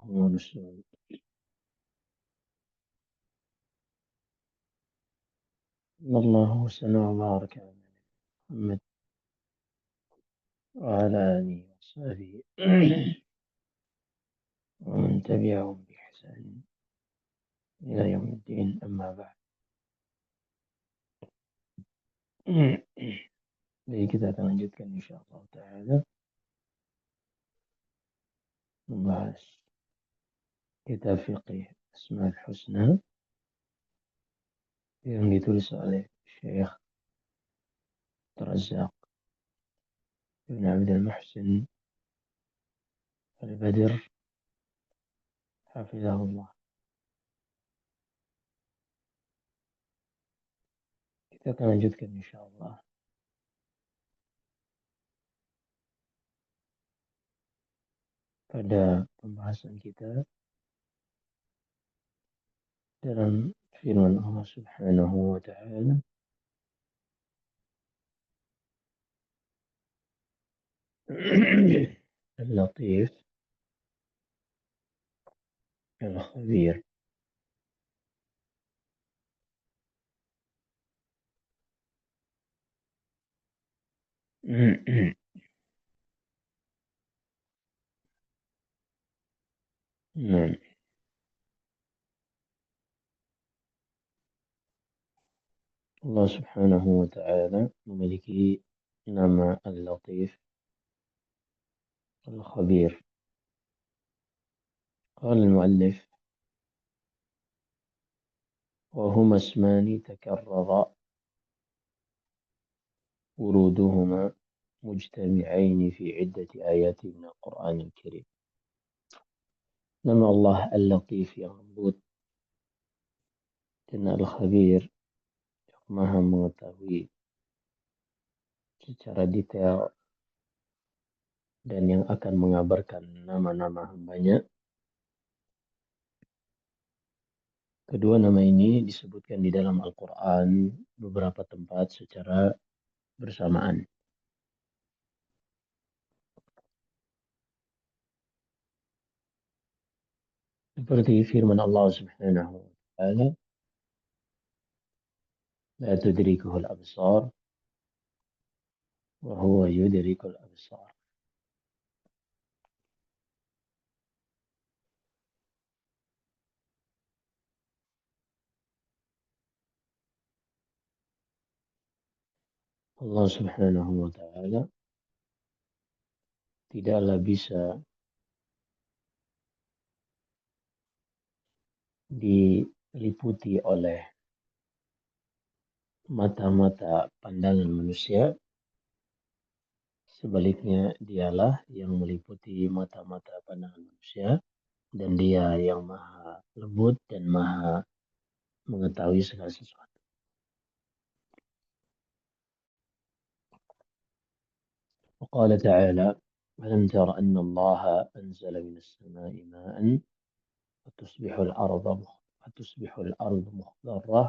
ورسوله. صلى الله وسلم وبارك على محمد وعلى آله وصحبه ومن تبعهم بإحسان إلى يوم الدين. أما بعد. Jadi kita akan lanjutkan insyaallah ta'ala membahas kitab fiqih Asmaul Husna yang ditulis oleh Syekh Razzaq bin Abdul Muhsin Al-Badr hafizahullah. Kita akan lanjutkan insyaallah pada pembahasan kita dalam firman Allah Subhanahu wa taala, Al-Latif Al-Khabir. Nah, Allah Subhanahu wa taala memiliki nama Al-Latif Al-Khabir. قال المؤلف: وهما اسمان تكرر ورودهما مجتمعين في عدة آيات من القرآن الكريم. Nama Allah Al-Latif yang lembut dan Al-Khabir yang maha mengetahui secara detail dan yang akan mengabarkan nama-nama hambanya. Kedua nama ini disebutkan di dalam Al-Quran beberapa tempat secara bersamaan. Seperti firman Allah Subhanahu wa taala, la tudrikuhul absar wa huwa yudrikul absar. Allah Subhanahu wa taala tidaklah bisa diliputi oleh mata-mata pandangan manusia. Sebaliknya, dialah yang meliputi mata-mata pandangan manusia, dan dia yang maha lembut dan maha mengetahui segala sesuatu. وقال تعالى: ألم تر أن الله أنزل من السماء ماء فتصبح الأرض مخضرة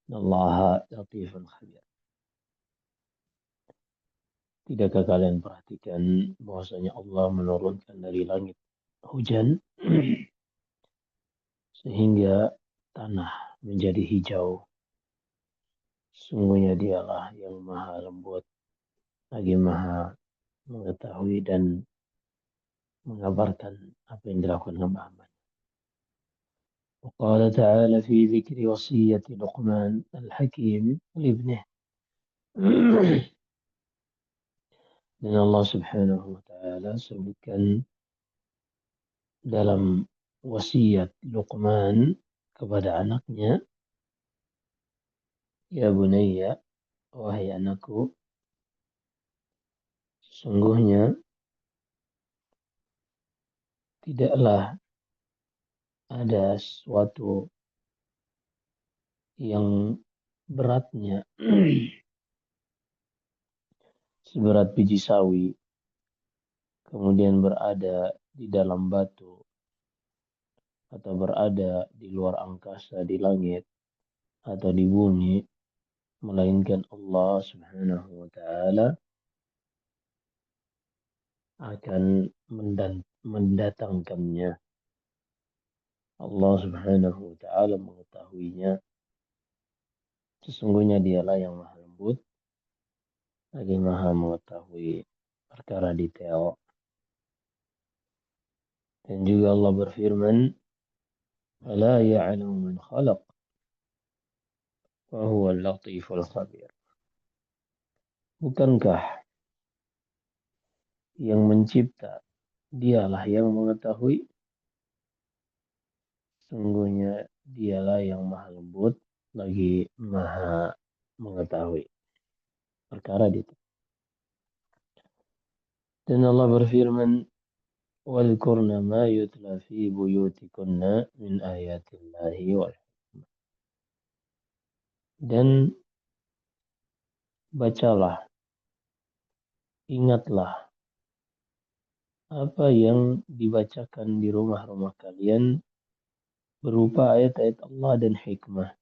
إن الله لطيف خبير. Tidakkah kalian perhatikan bahwasanya Allah menurunkan dari langit hujan sehingga tanah menjadi hijau? Sungguhnya dialah yang maha lembut lagi maha mengetahui dan mengabarkan apa yang dilakukan hamba-hambanya. وقال تعالى في ذكر وصية لقمان الحكيم لابنه. Dan Allah Subhanahu wa taala sebutkan dalam wasiat Luqman kepada anaknya, ya bunayya, wahai anakku, sesungguhnya tidaklah ada sesuatu yang beratnya seberat biji sawi kemudian berada di dalam batu atau berada di luar angkasa, di langit atau di bumi, melainkan Allah Subhanahu wa taala akan mendatangkannya Allah Subhanahu wa taala mengetahuinya. Sesungguhnya dialah yang maha lembut, lagi maha mengetahui perkara detail. Dan juga Allah berfirman, "Fala ya'lamu man khalaq, wa huwa al-latiful khabir." Bukankah yang mencipta dialah yang mengetahui? Sungguhnya dialah yang maha lembut, lagi maha mengetahui perkara itu. Dan Allah berfirman, "Wadhkurna ma yutla fi buyutikunna min ayatillahi wal." Dan bacalah, ingatlah apa yang dibacakan di rumah-rumah kalian berupa ayat-ayat Allah dan hikmah.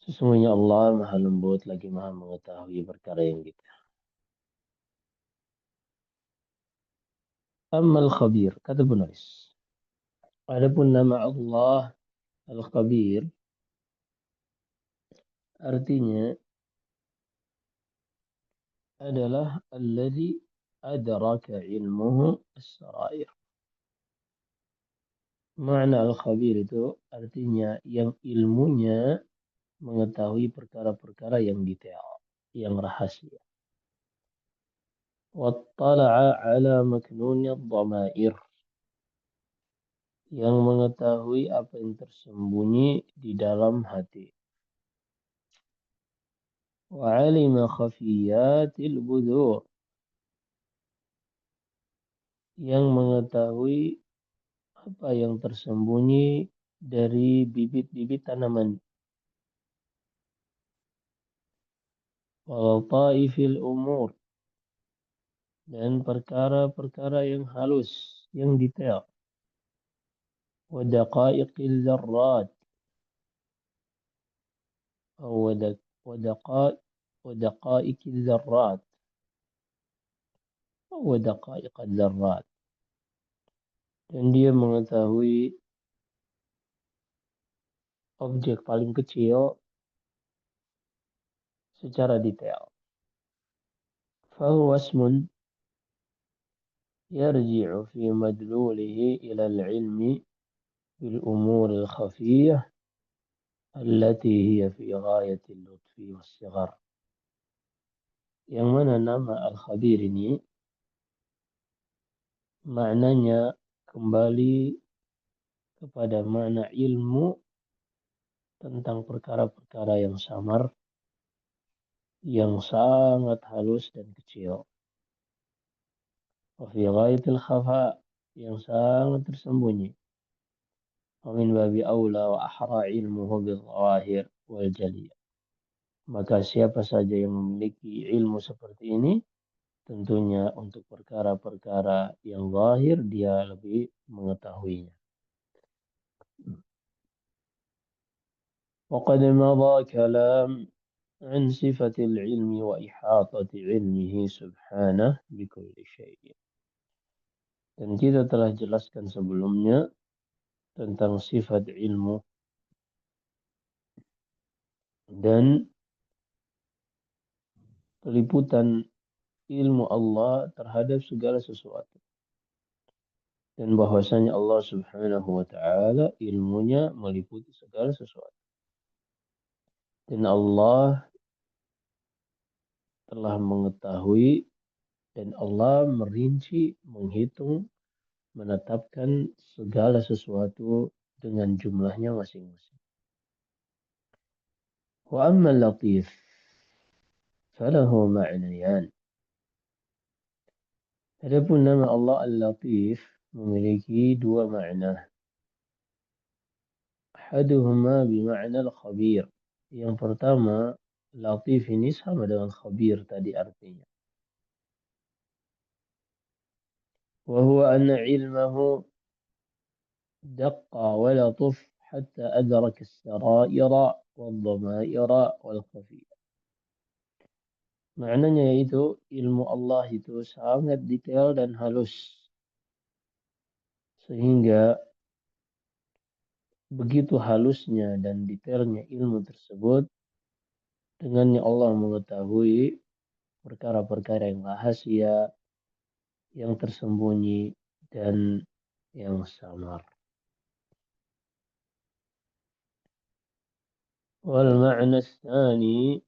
Sesungguhnya Allah maha lembut lagi maha mengetahui perkara yang kita. Amal khabir, kata penulis. Adapun nama Allah Al-Khabir artinya adalah alladhi adraka ilmuhu as-sarair. Makna Al-Khabir itu artinya yang ilmunya mengetahui perkara-perkara yang detail, yang rahasia. Wattala'a ala maknuni dhamair, yang mengetahui apa yang tersembunyi di dalam hati. Wa alima khafiyatil budur, yang mengetahui apa yang tersembunyi dari bibit-bibit tanaman. Wa lataifil umur, dan perkara-perkara yang halus, yang detail. Wa daqaiqil dzarrat, ودقائق الذرات ودقائق الذرات, dan dia mengetahui objek paling kecil secara detail. فهو اسم يرجع في مدلوله إلى العلم بالأمور الخفية التي هي في غاية اللطف والصغر. Yang mana nama Al-Khabir ini maknanya kembali kepada makna ilmu tentang perkara-perkara yang samar, yang sangat halus dan kecil. Wa fi ghayatil khafa, yang sangat tersembunyi. Wa min babi aula wa ahra ilmuhu bil zawahir wal jaliyah. Maka siapa saja yang memiliki ilmu seperti ini, tentunya untuk perkara-perkara yang zahir dia lebih mengetahuinya. وقد مضى كلام عن صفة العلم وإحاطة علمه سبحانه بكل شيء. Dan kita telah jelaskan sebelumnya tentang sifat ilmu dan peliputan ilmu Allah terhadap segala sesuatu. Dan bahwasanya Allah Subhanahu wa taala ilmunya meliputi segala sesuatu. Dan Allah telah mengetahui dan Allah merinci, menghitung, menetapkan segala sesuatu dengan jumlahnya masing-masing. Wa amma latif falahu ma'nayan. Adapun nama Allah Al-Latif memiliki dua makna. Ahaduhuma bima'na al-khabir. Yang pertama, Latif ini sama dengan khabir tadi artinya. Wa huwa anna ilmahu daqqa wa latuf hatta adraka as-saraira wal-dhamaira wal-khafiyah. Maknanya yaitu ilmu Allah itu sangat detail dan halus. Sehingga Begitu halusnya dan detailnya ilmu tersebut, dengannya Allah mengetahui perkara-perkara yang rahasia, yang tersembunyi, dan yang samar. Wal ma'na tsani,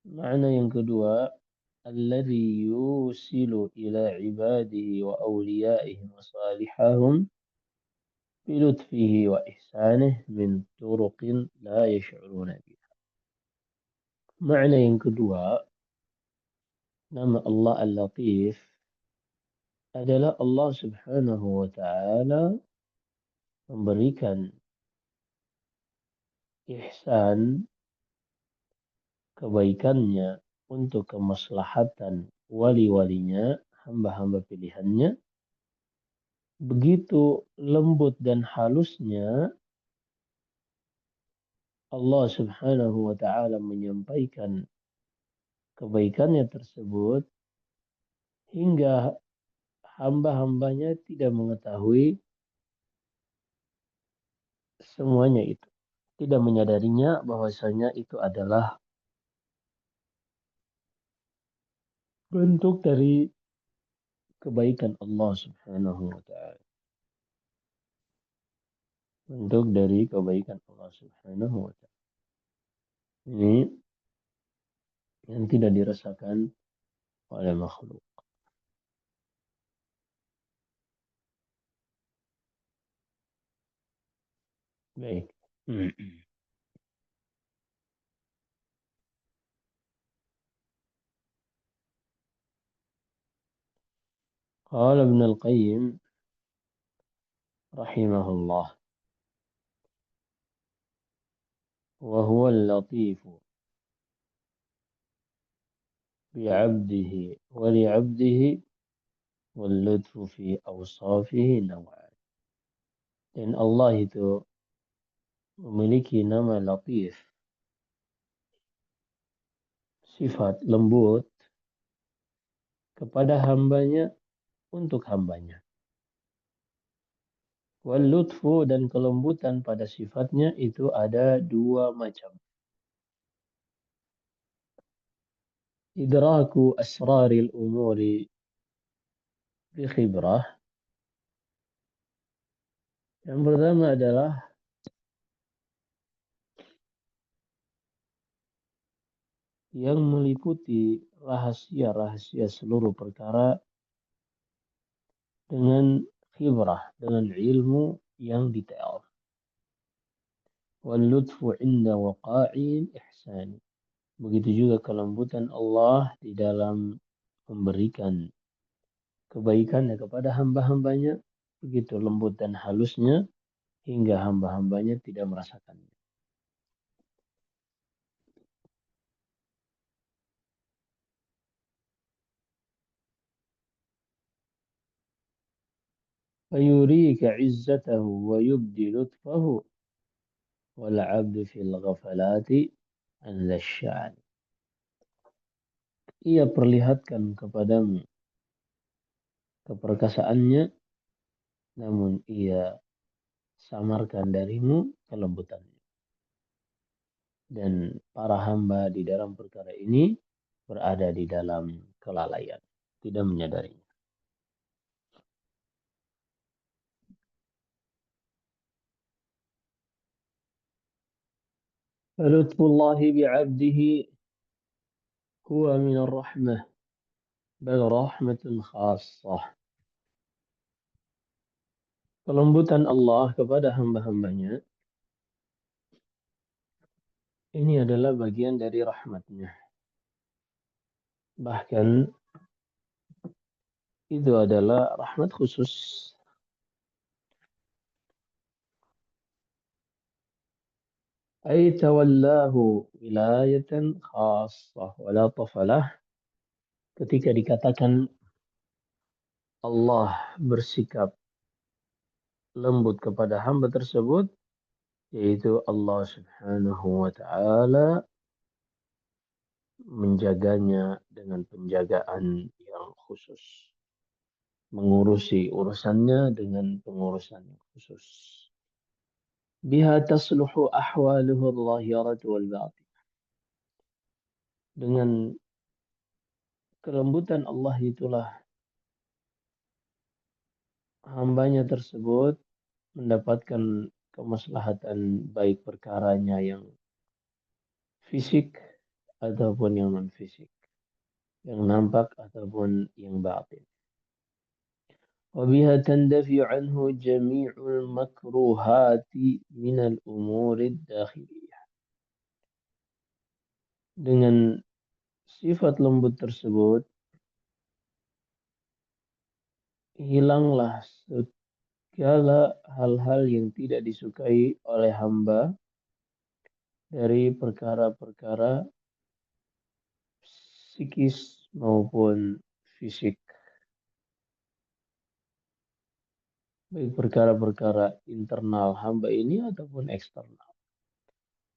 makna yang kedua, alladhi yusilu ila ibadihi wa awliyaihi wa salihahum بلطفه وإحسانه من طرق لا يشعرون بها. Makna yang kedua, nama Allah Al-Latif adalah Allah Subhanahu wa Ta'ala memberikan ihsan kebaikannya untuk kemaslahatan wali-walinya, hamba-hamba pilihannya. Begitu lembut dan halusnya Allah Subhanahu wa Ta'ala menyampaikan kebaikannya tersebut hingga hamba-hambanya tidak mengetahui semuanya itu. Tidak menyadarinya bahwasanya itu adalah bentuk dari kebaikan Allah Subhanahu wa Ta'ala. Bentuk dari kebaikan Allah Subhanahu wa Ta'ala. Ini yang tidak dirasakan oleh makhluk. Baik. قال ابن القيم رحمه الله: وهو اللطيف بعبده ولعبده واللطف في أوصافه نوعان. Dan Allah itu memiliki nama Latif, sifat lembut kepada hambanya untuk hambanya. Wal lutfu dan kelembutan pada sifatnya itu ada dua macam. Idraku asraril umuri bi khibrah. Yang pertama adalah yang meliputi rahasia-rahasia seluruh perkara dengan khibrah, dengan ilmu yang detail. Wal lutfu inda waqa'il ihsani. Begitu juga kelembutan Allah di dalam memberikan kebaikannya kepada hamba-hambanya, begitu lembut dan halusnya hingga hamba-hambanya tidak merasakannya. فيريك عزته ويبدي لطفه والعبد في الغفلات عن ذا الشأن. Ia perlihatkan kepadamu keperkasaannya, namun ia samarkan darimu kelembutannya. Dan para hamba di dalam perkara ini berada di dalam kelalaian, tidak menyadarinya. فلطف الله بعبده هو من الرحمة بل رحمة خاصة. Kelembutan Allah kepada hamba-hambanya ini adalah bagian dari rahmatnya. Bahkan itu adalah rahmat khusus. Ay tawallahu wilayatan khassah wa la tafalah. Ketika dikatakan Allah bersikap lembut kepada hamba tersebut, yaitu Allah Subhanahu wa Ta'ala menjaganya dengan penjagaan yang khusus. mengurusi urusannya dengan pengurusan yang khusus. Biha tasluhu ahwaluhu al-zahiratu wal batin. Dengan kelembutan Allah itulah hambanya tersebut mendapatkan kemaslahatan baik perkaranya yang fisik ataupun yang non fisik, yang nampak ataupun yang batin. وبها تندفع عنه جميع المكروهات من الأمور الداخلية. Dengan sifat lembut tersebut, hilanglah segala hal-hal yang tidak disukai oleh hamba dari perkara-perkara psikis maupun fisik, baik perkara-perkara internal hamba ini ataupun eksternal.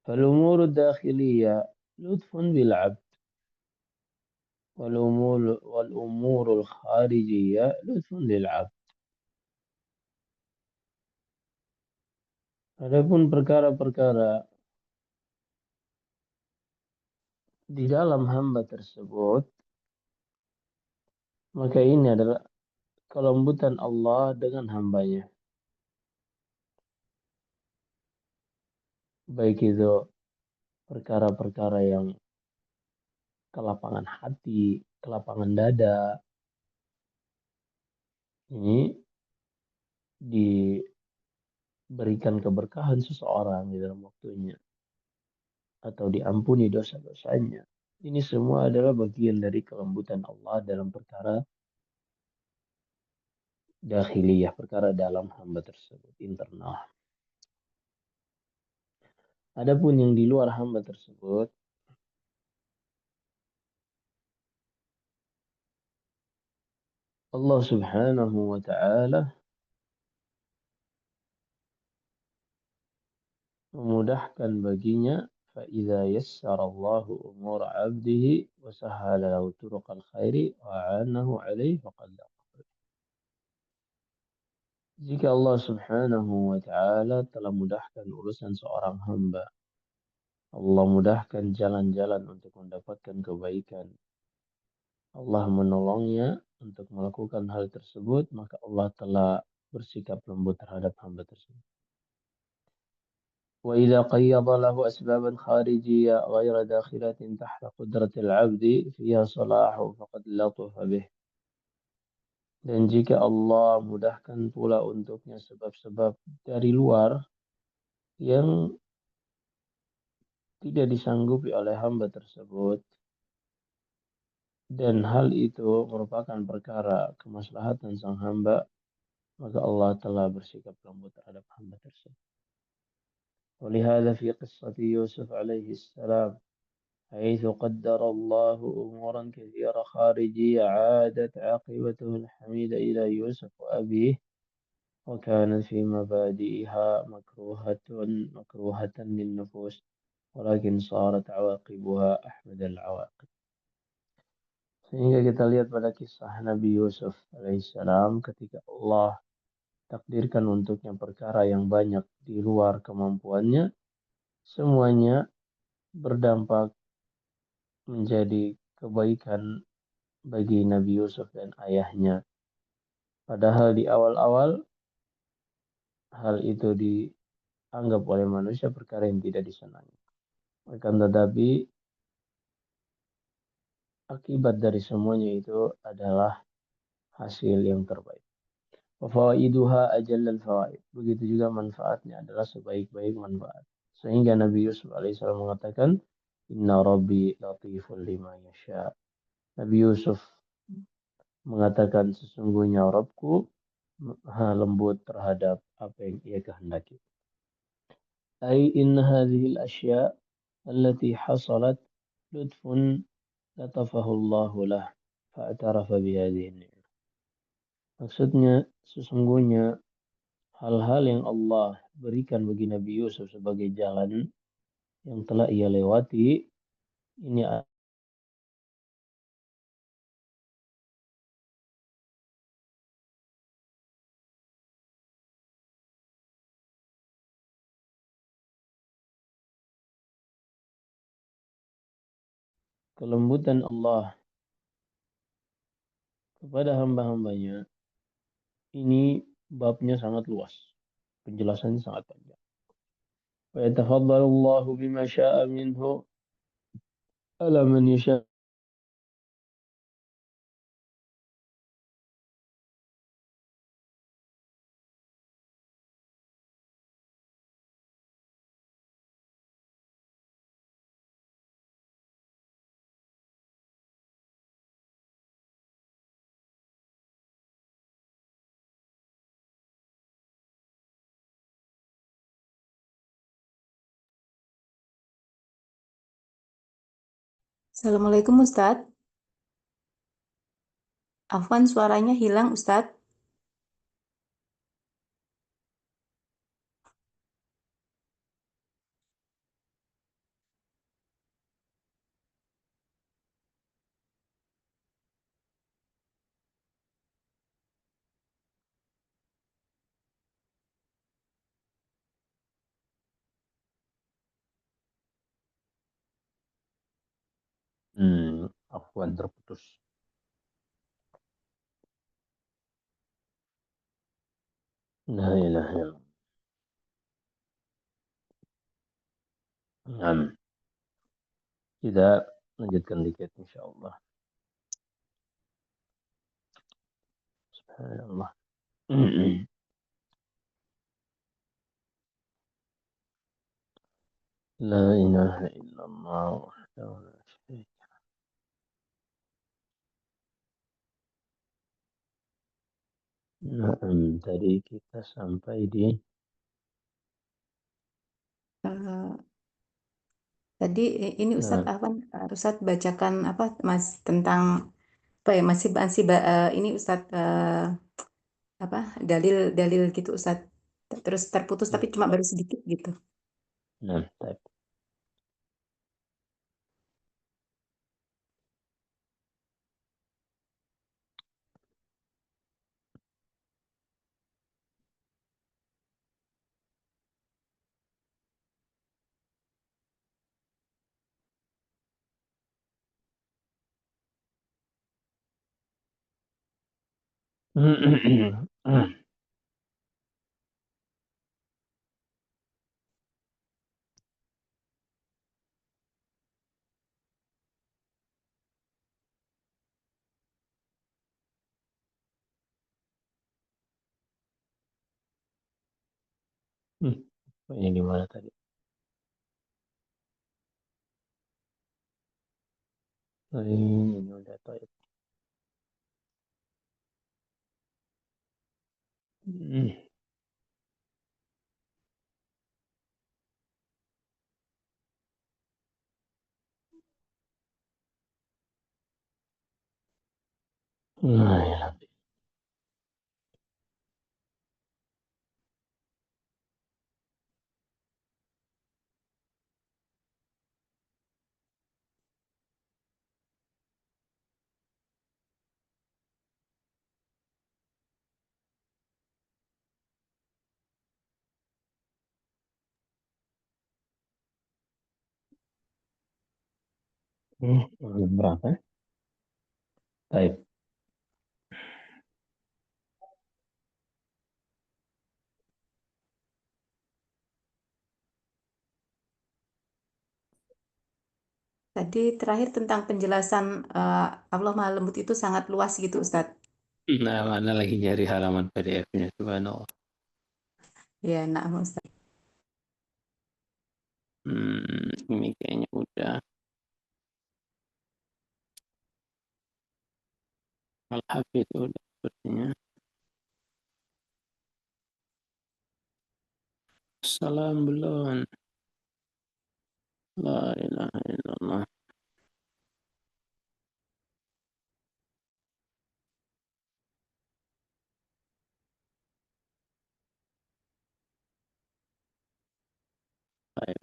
فالأمور الداخلية لطف بالعبد والأمور الخارجية لطف للعبد. Adapun perkara-perkara di dalam hamba tersebut, maka ini adalah kelembutan Allah dengan hambanya. Baik itu perkara-perkara yang kelapangan hati, kelapangan dada, ini diberikan keberkahan seseorang di dalam waktunya, atau diampuni dosa-dosanya. Ini semua adalah bagian dari kelembutan Allah dalam perkara dakhiliyah, perkara dalam hamba tersebut, internal. Adapun yang di luar hamba tersebut, Allah Subhanahu wa Ta'ala memudahkan baginya. فَإِذَا يَسَّرَ اللَّهُ أُمُورَ عَبْدِهِ وَسَهَّلَ لَهُ طُرُقَ الْخَيْرِ وَأَعَانَهُ عَلَيْهِ فَقَدْ لَقَ. Jika Allah Subhanahu wa Ta'ala telah mudahkan urusan seorang hamba, Allah mudahkan jalan-jalan untuk mendapatkan kebaikan, Allah menolongnya untuk melakukan hal tersebut, maka Allah telah bersikap lembut terhadap hamba tersebut. وإذا قيض له أسبابا خارجية غير داخلة تحت قدرة العبد فيها صلاح فقد لطف به. Dan jika Allah mudahkan pula untuknya sebab-sebab dari luar yang tidak disanggupi oleh hamba tersebut, dan hal itu merupakan perkara kemaslahatan sang hamba, maka Allah telah bersikap lembut terhadap hamba tersebut. ولهذا في قصة يوسف عليه السلام حيث قدر الله أمورا كثيرة خارجية عادت عاقبته الحميدة إلى يوسف وأبيه وكانت في مبادئها مكروهة للنفوس ولكن صارت عواقبها أحمد العواقب. Sehingga kita lihat pada kisah Nabi Yusuf alaihissalam, ketika Allah takdirkan untuknya perkara yang banyak di luar kemampuannya, semuanya berdampak menjadi kebaikan bagi Nabi Yusuf dan ayahnya. Padahal di awal-awal hal itu dianggap oleh manusia perkara yang tidak disenangi. Akan tetapi akibat dari semuanya itu adalah hasil yang terbaik. Fawaiduha ajallal fawaid. Begitu juga manfaatnya adalah sebaik-baik manfaat. Sehingga Nabi Yusuf alaihissalam mengatakan, Inna Rabbi latiful lima yasha. Nabi Yusuf mengatakan, sesungguhnya Rabbku maha lembut terhadap apa yang ia kehendaki. Ay inna hadhihi al-ashya allati hasalat lutfun latafahu Allahu lah fa'tarafa bihadhihi ni'mah. Maksudnya, sesungguhnya hal-hal yang Allah berikan bagi Nabi Yusuf sebagai jalan yang telah ia lewati, ini kelembutan Allah kepada hamba-hambanya ini babnya sangat luas. Penjelasannya sangat panjang. Wa yatafaddalu Allahu bima syaa minhu ala man yasha. Assalamualaikum Ustadz. Afwan suaranya hilang Ustadz. Afwan terputus. La ilaha illallah. Nah, kita lanjutkan dikit insyaallah. Subhanallah. La ilaha illallah wahdahu la syarika. Nah, tadi kita sampai di Eh, Tadi ini Ustadz nah, Afwan, Ustadz bacakan apa Mas tentang apa ya masih masih ini Ustadz apa dalil-dalil gitu Ustadz. Terus terputus tapi cuma baru sedikit gitu. nah, baik. Ini di mana tadi? Ini udah tahu. Hmm. Nah, ya. Berapa? Baik. Tadi terakhir tentang penjelasan Allah Maha Lembut itu sangat luas gitu Ustadz. Nah, mana lagi nyari halaman PDF-nya, subhanallah. Ya, nah Ustadz. Ini kayaknya udah. Al-Hafidh udah sepertinya. Salam belum. La ilaha illallah. Baik.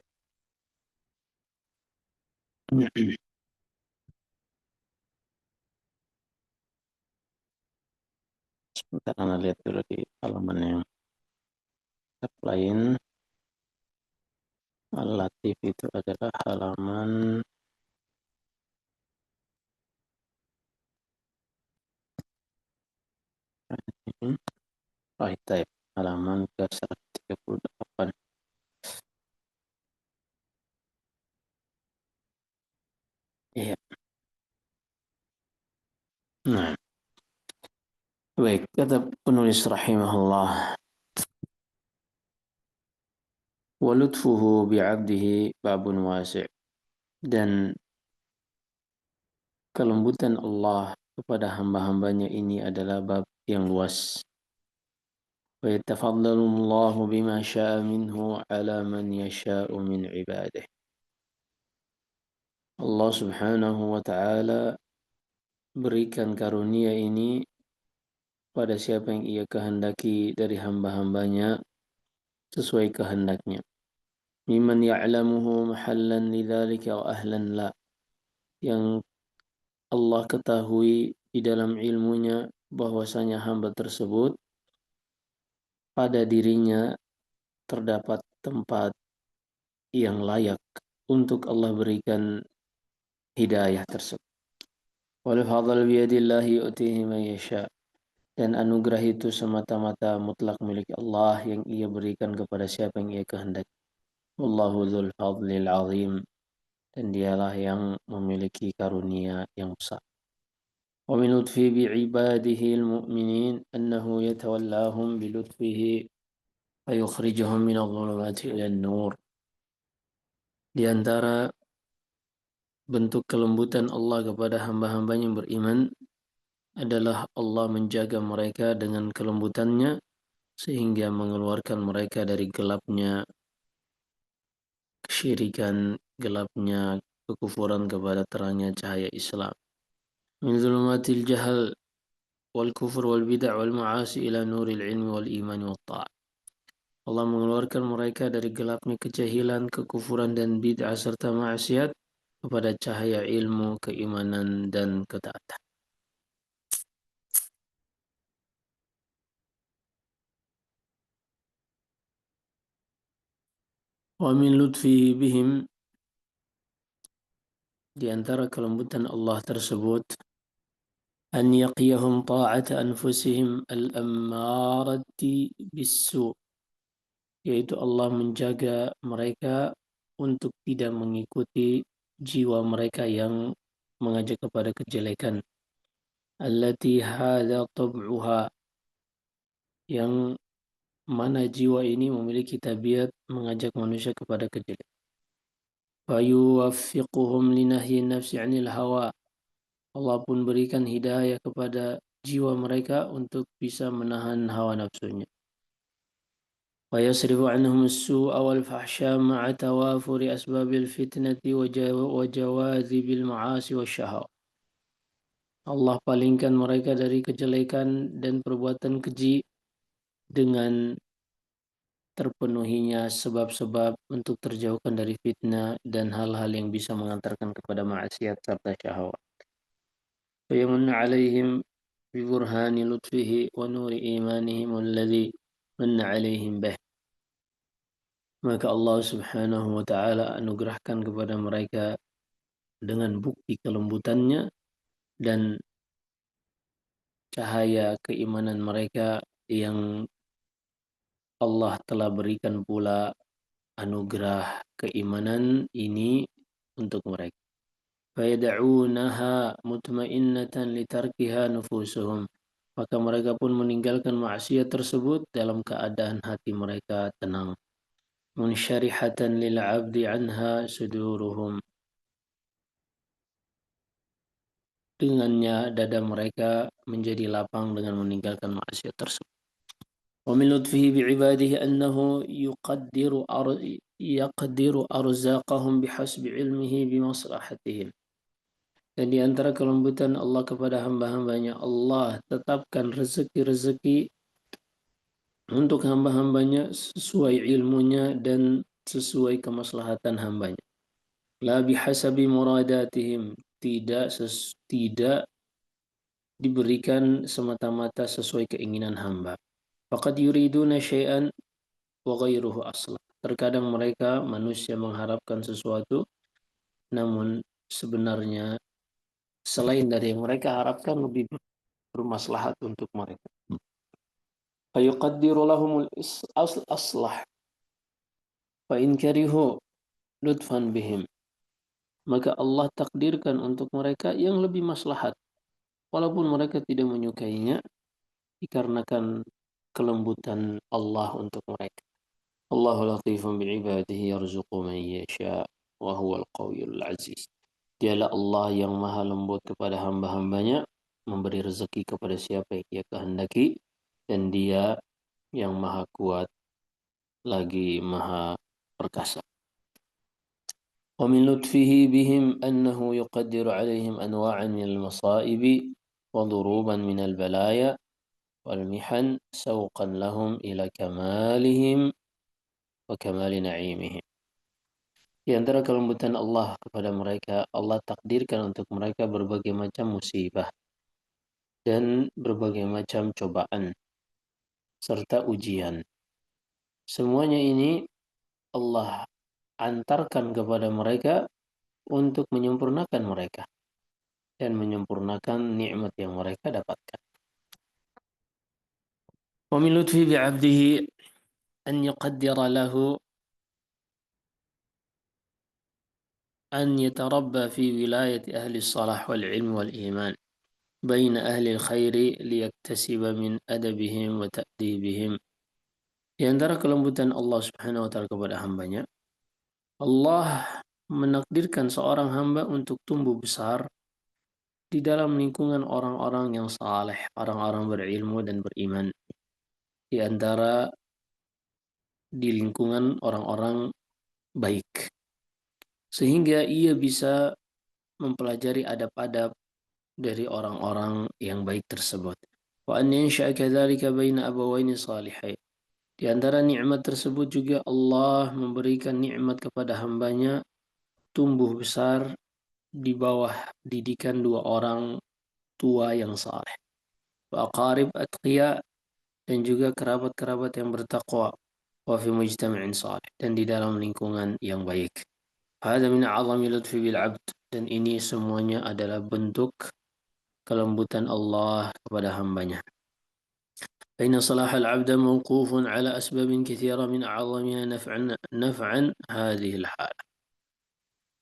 Sebentar, Anda lihat dulu di halaman yang lain. Al-Latif itu adalah halaman Taib, halaman ke 138. Iya. Nah, baik, kata penulis rahimahullah, wa lutfuhu bi'abdihi babun wasi', dan kelembutan Allah kepada hamba-hambanya ini adalah bab yang luas. Wa yatafaddalu Allah bima syaa minhu ala man yasha'u min ibadihi. Allah Subhanahu wa taala berikan karunia ini pada siapa yang ia kehendaki dari hamba-hambanya sesuai kehendaknya. Mimman ya'lamuhu mahallan lidzalika wa ahlan la. Yang Allah ketahui di dalam ilmunya bahwasanya hamba tersebut pada dirinya terdapat tempat yang layak untuk Allah berikan hidayah tersebut. Wal fadl biyadillahi yu'tihi man yasha. Dan anugerah itu semata-mata mutlak milik Allah yang ia berikan kepada siapa yang ia kehendaki. Wallahu dzul fadlil azim. Dan dialah yang memiliki karunia yang besar. Wa min lutfi bi'ibadihi al-mu'minin annahu yatawallahum bilutfihi fayukhrijuhum minadh dhulumati ila an-nur. Di antara bentuk kelembutan Allah kepada hamba-hambanya yang beriman adalah Allah menjaga mereka dengan kelembutannya sehingga mengeluarkan mereka dari gelapnya kesyirikan, gelapnya kekufuran kepada terangnya cahaya Islam. Min zulumatil jahal wal kufur wal bid'ah wal ma'asi ila nuril ilmi wal iman wal ta'ah. Allah mengeluarkan mereka dari gelapnya kejahilan, kekufuran dan bid'ah serta maksiat kepada cahaya ilmu, keimanan dan ketaatan. Wa min lutfihi bihim, di antara kelembutan Allah tersebut, an yaqiyahum ta'ata anfusihim al-ammarati bis-su', yaitu Allah menjaga mereka untuk tidak mengikuti jiwa mereka yang mengajak kepada kejelekan. Allati hadza tab'uha, yang mana jiwa ini memiliki tabiat mengajak manusia kepada kejelekan. Fayuwaffiquhum linahyi nafsi 'anil hawa. Allah pun berikan hidayah kepada jiwa mereka untuk bisa menahan hawa nafsunya. Wa yasrifu anhum as-su'a wal fahsya ma'a tawafuri asbabil fitnati wa jawazibil ma'asi wasyahawat. Allah palingkan mereka dari kejelekan dan perbuatan keji dengan terpenuhinya sebab-sebab untuk terjauhkan dari fitnah dan hal-hal yang bisa mengantarkan kepada maksiat serta syahwat. فيمن عليهم ببرهان لطفه ونور إيمانهم الذي من عليهم به. Maka Allah Subhanahu wa taala anugerahkan kepada mereka dengan bukti kelembutannya dan cahaya keimanan mereka yang Allah telah berikan pula anugerah keimanan ini untuk mereka. Fayad'unaha mutmainnatan litarkiha nufusuhum. Maka mereka pun meninggalkan maksiat tersebut dalam keadaan hati mereka tenang. Munsyarihatan lil 'abdi anha suduruhum. Dengannya dada mereka menjadi lapang dengan meninggalkan maksiat tersebut. Wa min lutfihi bi'ibadihi annahu yaqdiru arzaqahum bihasbi ilmihi bimaslahatihim. Dan di antara kelembutan Allah kepada hamba-hambanya, Allah tetapkan rezeki-rezeki untuk hamba-hambanya sesuai ilmunya dan sesuai kemaslahatan hambanya. La bihasabi muradatihim, tidak diberikan semata-mata sesuai keinginan hamba. Faqad yuriduna syai'an wa ghairuhu asla. Terkadang mereka manusia mengharapkan sesuatu, namun sebenarnya selain dari yang mereka harapkan lebih bermaslahat untuk mereka. fayuqaddiru lahumul aslah fa in karihu lutfan bihim, maka Allah takdirkan untuk mereka yang lebih maslahat walaupun mereka tidak menyukainya dikarenakan kelembutan Allah untuk mereka. Allahu latifun bi'ibadihi yarzuqu man yasha wa huwal qawiyul aziz. Dialah Allah yang maha lembut kepada hamba-hambanya, memberi rezeki kepada siapa yang ia kehendaki, dan dia yang maha kuat lagi maha perkasa. Wa min lutfihi bihim annahu yuqaddiru alaihim anwa'an min al-masa'ib wa duruban min al-balaya wal mihan sawqan lahum ila kamalihim wa kamali na'imihim. Di antara kelembutan Allah kepada mereka, Allah takdirkan untuk mereka berbagai macam musibah dan berbagai macam cobaan serta ujian. Semuanya ini Allah antarkan kepada mereka untuk menyempurnakan mereka dan menyempurnakan nikmat yang mereka dapatkan. Wa min lutfi bi'abdihi an yuqaddira lahu an yatarabba fi wilayati ahli salah wal ilm wal iman baina ahli al-khairi liyaktasib min adabihim wa ta'dibihim. Di antara kelembutan Allah Subhanahu wa taala kepada hambanya, Allah menakdirkan seorang hamba untuk tumbuh besar di dalam lingkungan orang-orang yang saleh, orang-orang berilmu dan beriman. Di antara di lingkungan orang-orang baik. Sehingga ia bisa mempelajari adab-adab dari orang-orang yang baik tersebut. Wa an yansha'a kadzalika baina abawaini salihain. Di antara nikmat tersebut juga Allah memberikan nikmat kepada hambanya tumbuh besar di bawah didikan dua orang tua yang saleh. Wa aqarib atqiya, dan juga kerabat-kerabat yang bertakwa. Wa fi mujtama'in salih, dan di dalam lingkungan yang baik. Hada min a'zami lutfi bil 'abd, dan ini semuanya adalah bentuk kelembutan Allah kepada hambanya. فإن صلاح العبد موقوف على أسباب كثيرة من أعظمها نفعا هذه الحالة.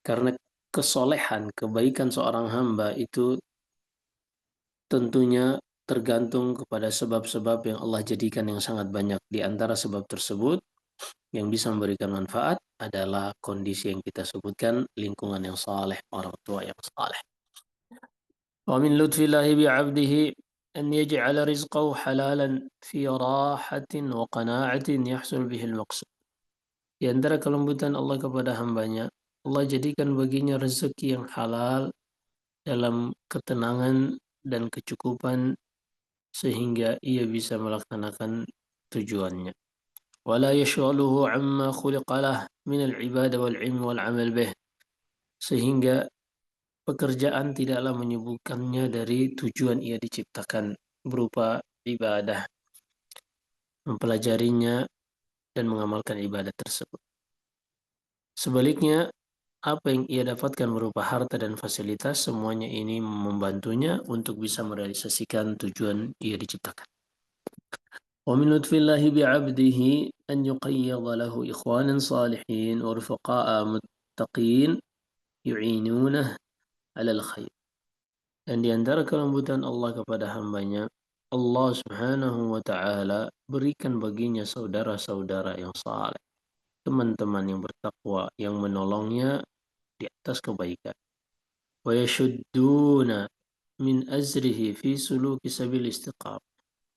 Karena kesolehan, kebaikan seorang hamba itu tentunya tergantung kepada sebab-sebab yang Allah jadikan yang sangat banyak. Di antara sebab tersebut yang bisa memberikan manfaat adalah kondisi yang kita sebutkan, lingkungan yang saleh, orang tua yang saleh. Wa min lutfillahi bi'abdihi an yaj'ala rizqahu halalan fi rahatin wa qana'atin yahsul bihi al-maqsud. Di antara kelembutan Allah kepada hambanya, Allah jadikan baginya rezeki yang halal dalam ketenangan dan kecukupan sehingga ia bisa melaksanakan tujuannya. Wala yashghaluhu amma khuliqalah min al-ibadah wal ilm wal amal bih. Sehingga pekerjaan tidaklah menyibukkannya dari tujuan ia diciptakan berupa ibadah, mempelajarinya dan mengamalkan ibadah tersebut. Sebaliknya, apa yang ia dapatkan berupa harta dan fasilitas, semuanya ini membantunya untuk bisa merealisasikan tujuan ia diciptakan. ومن لطف الله بعبده أن يقيض له إخوانا صالحين ورفقاء متقين يعينونه على الخير. Dan di antara kelembutan Allah kepada hambanya, Allah Subhanahu wa ta'ala berikan baginya saudara-saudara yang saleh, teman-teman yang bertakwa, yang menolongnya di atas kebaikan. Wa yashudduna min azrihi fi suluki sabil istiqam,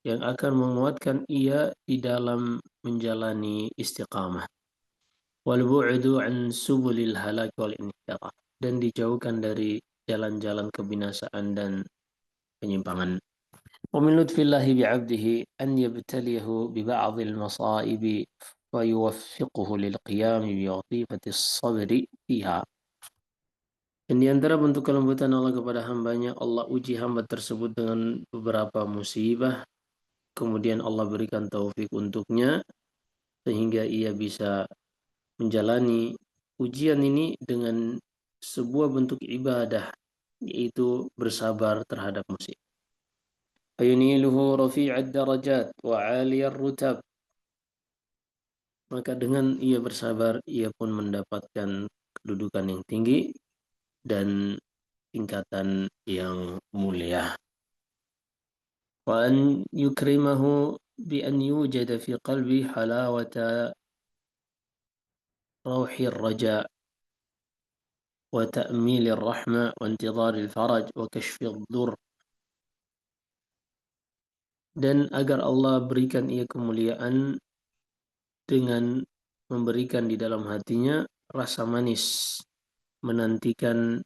yang akan menguatkan ia di dalam menjalani istiqamah. Wal bu'du an subulil halak wal inhiraf, dan dijauhkan dari jalan-jalan kebinasaan dan penyimpangan. Wa min lutfillahi bi'abdihi an yabtaliyahu bi ba'dil masa'ib wa yuwaffiquhu lil qiyam bi watifati as-sabri fiha. Dan di antara bentuk kelembutan Allah kepada hambanya, Allah uji hamba tersebut dengan beberapa musibah, kemudian Allah berikan taufik untuknya sehingga ia bisa menjalani ujian ini dengan sebuah bentuk ibadah, yaitu bersabar terhadap musibah. fayuniluhu rafi'ad darajat wa 'aliyar rutab. Maka dengan ia bersabar, ia pun mendapatkan kedudukan yang tinggi dan tingkatan yang mulia. Wa an yukrimahu bi an yujada fi qalbi halawata rauhir raja wa ta'milir rahmah wa intidharil faraj wa kashfid dur. Dan agar Allah berikan ia kemuliaan dengan memberikan di dalam hatinya rasa manis menantikan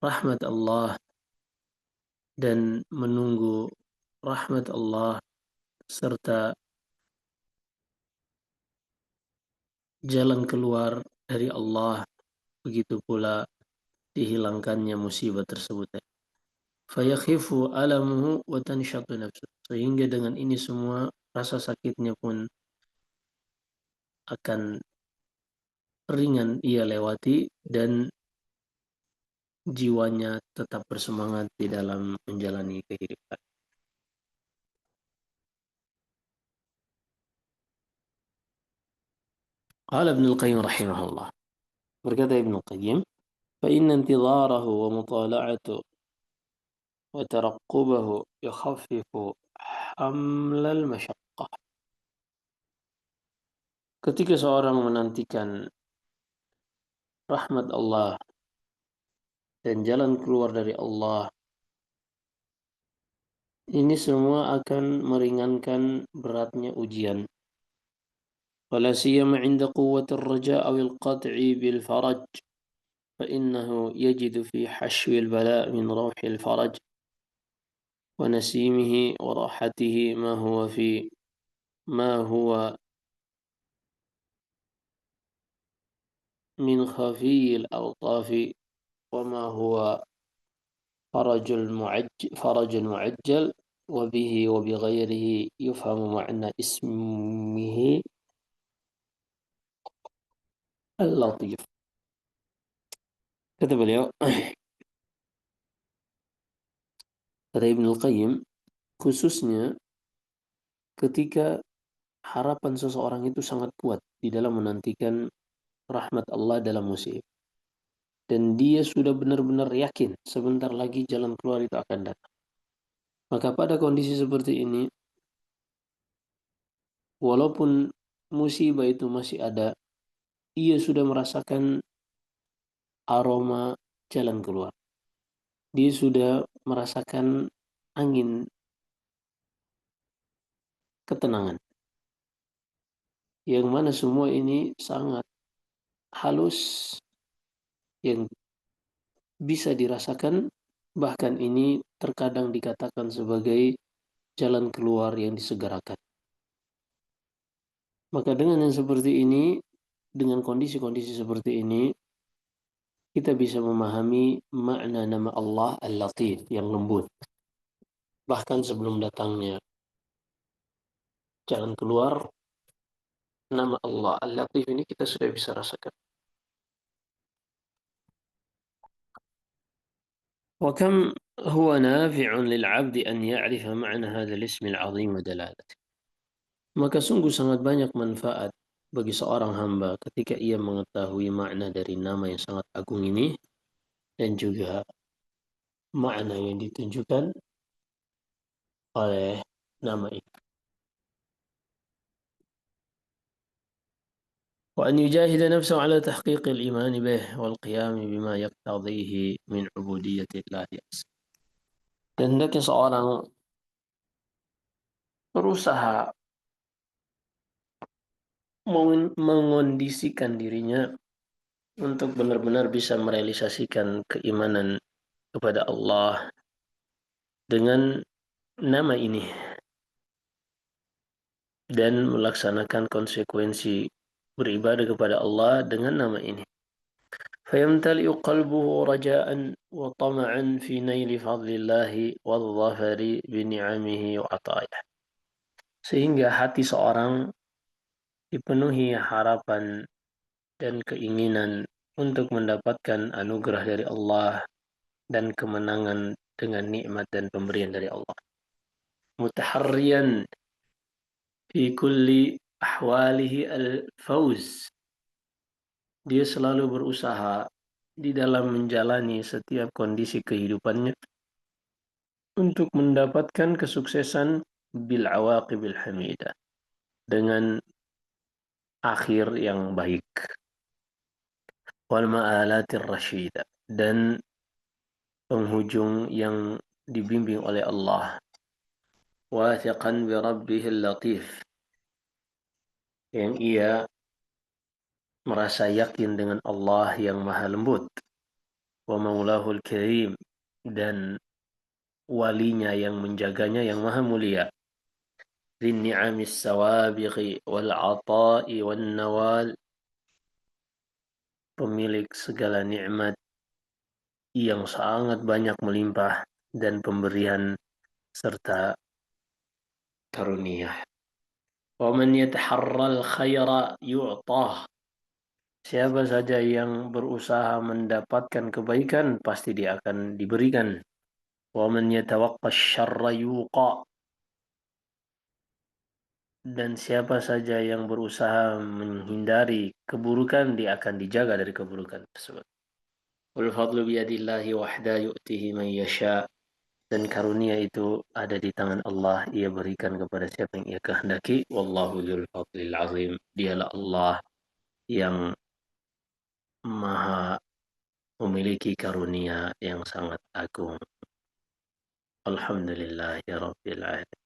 rahmat Allah dan menunggu rahmat Allah serta jalan keluar dari Allah, begitu pula dihilangkannya musibah tersebut. Fayakhifu alamuhu wa tanshatu nafsu. Sehingga dengan ini semua rasa sakitnya pun akan ringan ia lewati dan jiwanya tetap bersemangat di dalam menjalani kehidupan. Qala Ibnu Al-Qayyim rahimahullah. Berkata Ibnu Al-Qayyim, fa inna intidharahu wa mutala'atu wa taraqqubahu yukhaffifu hamlal masyaqqah. Ketika seorang menantikan rahmat Allah dan jalan keluar dari Allah, ini semua akan meringankan beratnya ujian. ولا سيما عند قوة الرجاء أو القطع بالفرج فإنه يجد في حشو البلاء من روح الفرج ونسيمه وراحته ما هو من خفي الألطاف وما هو فرج المعجل وبه وبغيره يفهم معنى اسمه اللطيف. Kata beliau, kata Ibnu Qayyim, khususnya ketika harapan seseorang itu sangat kuat di dalam menantikan rahmat Allah dalam musibah. Dan dia sudah benar-benar yakin sebentar lagi jalan keluar itu akan datang. Maka pada kondisi seperti ini, walaupun musibah itu masih ada, ia sudah merasakan aroma jalan keluar. Dia sudah merasakan angin ketenangan. Yang mana semua ini sangat halus, yang bisa dirasakan, bahkan ini terkadang dikatakan sebagai jalan keluar yang disegerakan. Maka dengan yang seperti ini, dengan kondisi-kondisi seperti ini, kita bisa memahami makna nama Allah Al-Latif, yang lembut. Bahkan sebelum datangnya jalan keluar, nama Allah Al-Latif ini kita sudah bisa rasakan. وكم هو نافع للعبد أن يعرف معنى هذا الاسم العظيم ودلالته. Maka sungguh sangat banyak manfaat bagi seorang hamba ketika ia mengetahui makna dari nama yang sangat agung ini dan juga makna yang ditunjukkan oleh nama ini. وأن يجاهد نفسه على تحقيق الإيمان به والقيام بما يقتضيه من عبودية الله. Dan hendaknya seorang berusaha mengondisikan dirinya untuk benar-benar bisa merealisasikan keimanan kepada Allah dengan nama ini dan melaksanakan konsekuensi beribadah kepada Allah dengan nama ini. فيمتلئ قلبه رجاء وطمعا في نيل فضل الله والظفر بنعمه وعطاياه. Sehingga hati seorang dipenuhi harapan dan keinginan untuk mendapatkan anugerah dari Allah dan kemenangan dengan nikmat dan pemberian dari Allah. Mutaharriyan fi kulli ahwalihi al-fawz. Dia selalu berusaha di dalam menjalani setiap kondisi kehidupannya untuk mendapatkan kesuksesan bil awaqibil hamidah, dengan akhir yang baik, wal ma'alatir rasyidah, dan penghujung yang dibimbing oleh Allah. Wathiqan bi rabbihil latif, yang ia merasa yakin dengan Allah yang maha lembut, wa maulahul karim, dan walinya yang menjaganya yang maha mulia, lin ni'amis sawabighi wal ata'i wan nawal, pemilik segala nikmat yang sangat banyak melimpah dan pemberian serta karunia. Wa man yataharral khaira yu'tah, siapa saja yang berusaha mendapatkan kebaikan pasti dia akan diberikan. Wa man yatawaqqash syarra yuqa, dan siapa saja yang berusaha menghindari keburukan dia akan dijaga dari keburukan tersebut. Wal fadlu biyadillahi wahda yu'tihi man yasha, dan karunia itu ada di tangan Allah, ia berikan kepada siapa yang ia kehendaki. Wallahu dzul fadlil azim, dialah Allah yang maha memiliki karunia yang sangat agung. Alhamdulillahi rabbil alamin.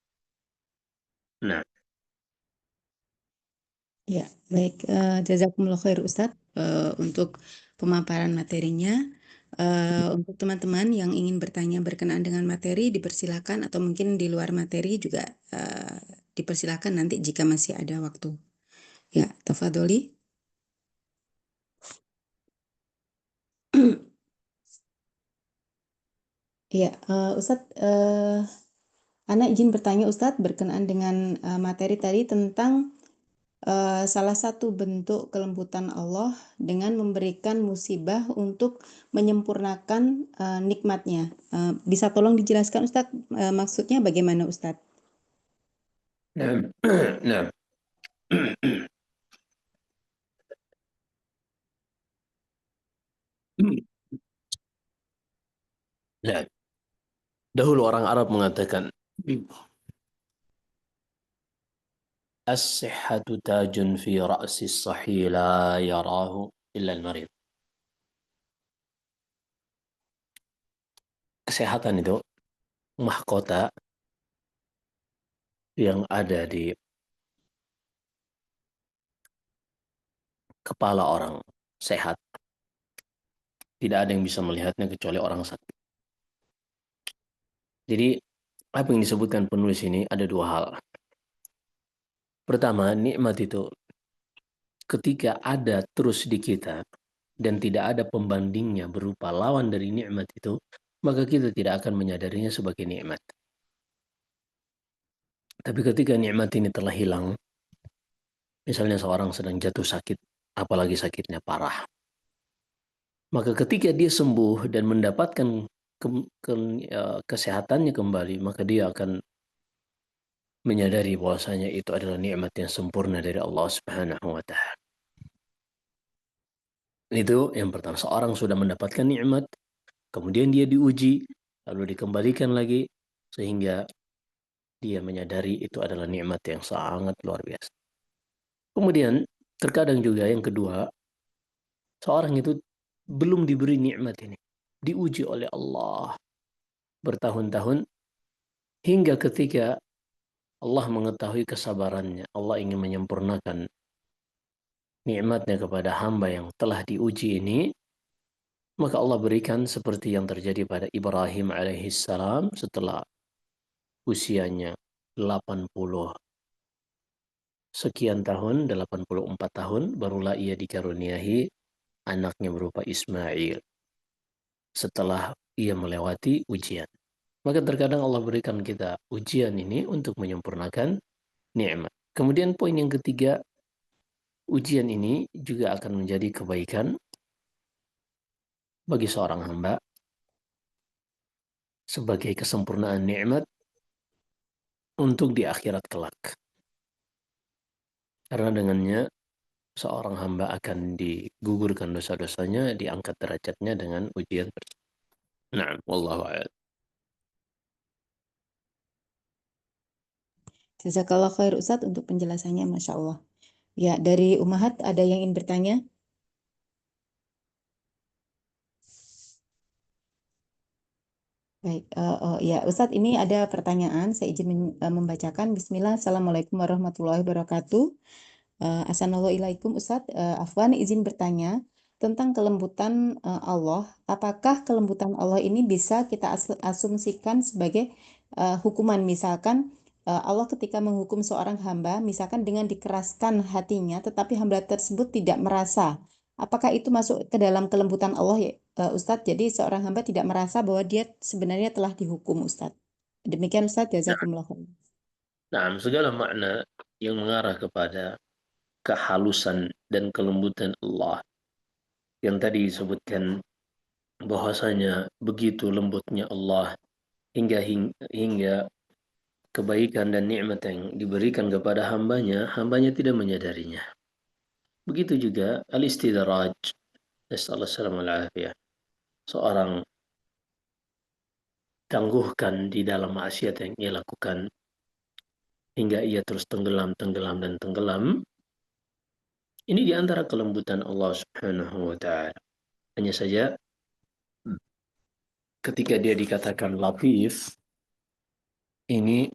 Nah, Ya, baik. Jazakumullah khair Ustadz untuk pemaparan materinya. Untuk teman-teman yang ingin bertanya berkenaan dengan materi, dipersilakan, atau mungkin di luar materi juga dipersilakan nanti jika masih ada waktu. Ya, tafadholi. Ya, Ustadz, Ana izin bertanya Ustadz berkenaan dengan materi tadi tentang salah satu bentuk kelembutan Allah dengan memberikan musibah untuk menyempurnakan nikmatnya. Bisa tolong dijelaskan Ustadz, maksudnya bagaimana Ustadz? nah, nah, nah. Dahulu orang Arab mengatakan, as-sihhatu tajun fi ra'si as-sahih la yarahu illa al-marid. Kesehatan itu mahkota yang ada di kepala orang sehat. Tidak ada yang bisa melihatnya kecuali orang sakit. Jadi, apa yang disebutkan penulis ini ada dua hal. Pertama, nikmat itu ketika ada terus di kita dan tidak ada pembandingnya berupa lawan dari nikmat itu, maka kita tidak akan menyadarinya sebagai nikmat. Tapi ketika nikmat ini telah hilang, misalnya seorang sedang jatuh sakit, apalagi sakitnya parah, maka ketika dia sembuh dan mendapatkan kesehatannya kembali, maka dia akan menyadari bahwasanya itu adalah nikmat yang sempurna dari Allah Subhanahu wa taala. Itu yang pertama, seorang sudah mendapatkan nikmat, kemudian dia diuji, lalu dikembalikan lagi sehingga dia menyadari itu adalah nikmat yang sangat luar biasa. Kemudian terkadang juga yang kedua, seorang itu belum diberi nikmat ini, diuji oleh Allah bertahun-tahun hingga ketika Allah mengetahui kesabarannya, Allah ingin menyempurnakan nikmatnya kepada hamba yang telah diuji ini, maka Allah berikan seperti yang terjadi pada Ibrahim alaihissalam setelah usianya 80 sekian tahun, 84 tahun, barulah ia dikaruniai anaknya berupa Ismail setelah ia melewati ujian. Maka terkadang Allah berikan kita ujian ini untuk menyempurnakan nikmat. Kemudian poin yang ketiga, ujian ini juga akan menjadi kebaikan bagi seorang hamba sebagai kesempurnaan nikmat untuk di akhirat kelak. Karena dengannya seorang hamba akan digugurkan dosa-dosanya, diangkat derajatnya dengan ujian tersebut. Nah, wallahu a'lam. Jazakallah khair Ustadz untuk penjelasannya, Masya Allah. Ya, dari Umahat ada yang ingin bertanya? Baik, ya Ustadz, ini ada pertanyaan. Saya izin membacakan. Bismillah, Assalamualaikum warahmatullahi wabarakatuh. Assalamualaikum Ustadz. Afwan izin bertanya tentang kelembutan Allah. Apakah kelembutan Allah ini bisa kita asumsikan sebagai hukuman? Misalkan Allah ketika menghukum seorang hamba, misalkan dengan dikeraskan hatinya, tetapi hamba tersebut tidak merasa. Apakah itu masuk ke dalam kelembutan Allah ya, Ustadz? Jadi seorang hamba tidak merasa bahwa dia sebenarnya telah dihukum, Ustadz. Demikian Ustadz, jazakumullah khair. Nah, segala makna yang mengarah kepada kehalusan dan kelembutan Allah yang tadi disebutkan, bahwasanya begitu lembutnya Allah hingga kebaikan dan nikmat yang diberikan kepada hambanya, hambanya tidak menyadarinya. Begitu juga al-istidraj, nasallallahu alaihi. Seorang tangguhkan di dalam maksiat yang ia lakukan hingga ia terus tenggelam, tenggelam, dan tenggelam. Ini di antara kelembutan Allah Subhanahu wa Ta'ala. Hanya saja ketika dia dikatakan latif, ini